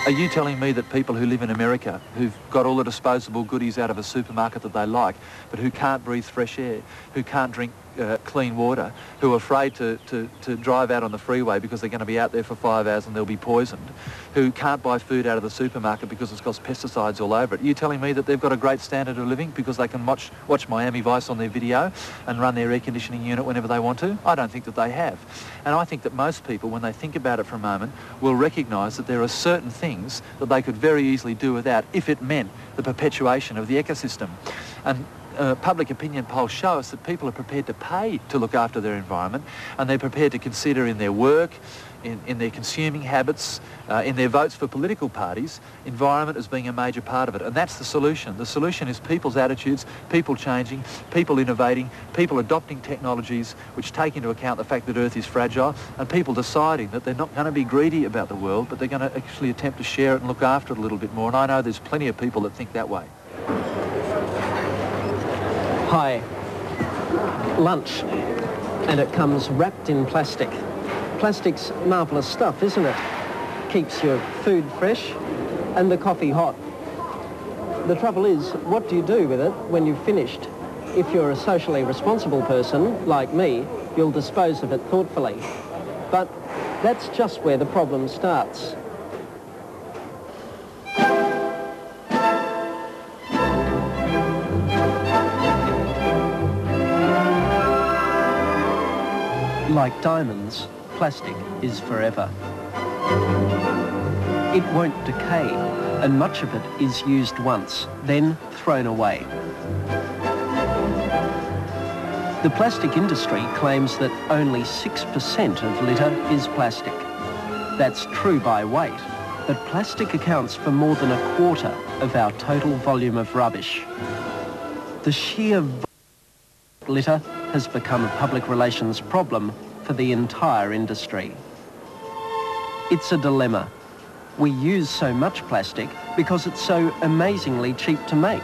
Are you telling me that people who live in America, who've got all the disposable goodies out of a supermarket that they like, but who can't breathe fresh air, who can't drink clean water, who are afraid to drive out on the freeway because they're going to be out there for 5 hours and they'll be poisoned, who can't buy food out of the supermarket because it's got pesticides all over it? Are you telling me that they've got a great standard of living because they can watch Miami Vice on their video and run their air conditioning unit whenever they want to? I don't think that they have. And I think that most people, when they think about it for a moment, will recognise that there are certain things that they could very easily do without if it meant the perpetuation of the ecosystem. And public opinion polls show us that people are prepared to pay to look after their environment, and they're prepared to consider in their work, in their consuming habits, in their votes for political parties, environment as being a major part of it. And that's the solution. The solution is people's attitudes, people changing, people innovating, people adopting technologies which take into account the fact that Earth is fragile, and people deciding that they're not going to be greedy about the world, but they're going to actually attempt to share it and look after it a little bit more. And I know there's plenty of people that think that way. Hi. Lunch. And it comes wrapped in plastic. Plastic's marvellous stuff, isn't it? Keeps your food fresh and the coffee hot. The trouble is, what do you do with it when you've finished? If you're a socially responsible person, like me, you'll dispose of it thoughtfully. But that's just where the problem starts. Like diamonds, plastic is forever. It won't decay, and much of it is used once, then thrown away. The plastic industry claims that only 6% of litter is plastic. That's true by weight, but plastic accounts for more than a quarter of our total volume of rubbish. The sheer volume of litter has become a public relations problem for the entire industry. It's a dilemma. We use so much plastic because it's so amazingly cheap to make.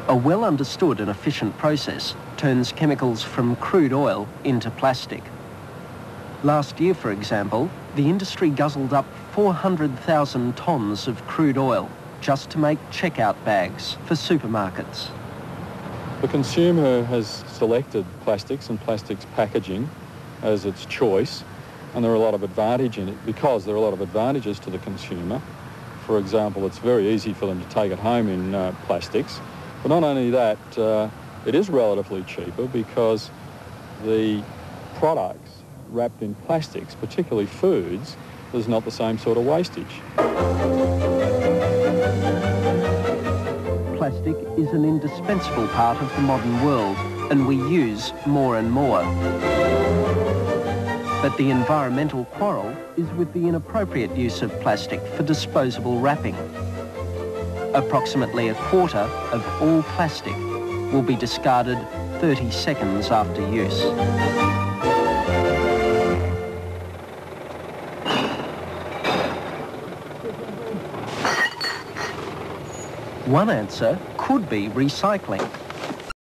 A well-understood and efficient process turns chemicals from crude oil into plastic. Last year, for example, the industry guzzled up 400,000 tonnes of crude oil just to make checkout bags for supermarkets. The consumer has selected plastics and plastics packaging as its choice, and there are a lot of advantage in it because there are a lot of advantages to the consumer. For example, it's very easy for them to take it home in plastics, but not only that, it is relatively cheaper because the products wrapped in plastics, particularly foods, there's not the same sort of wastage. Plastic is an indispensable part of the modern world, and we use more and more. But the environmental quarrel is with the inappropriate use of plastic for disposable wrapping. Approximately a quarter of all plastic will be discarded 30 seconds after use. One answer could be recycling.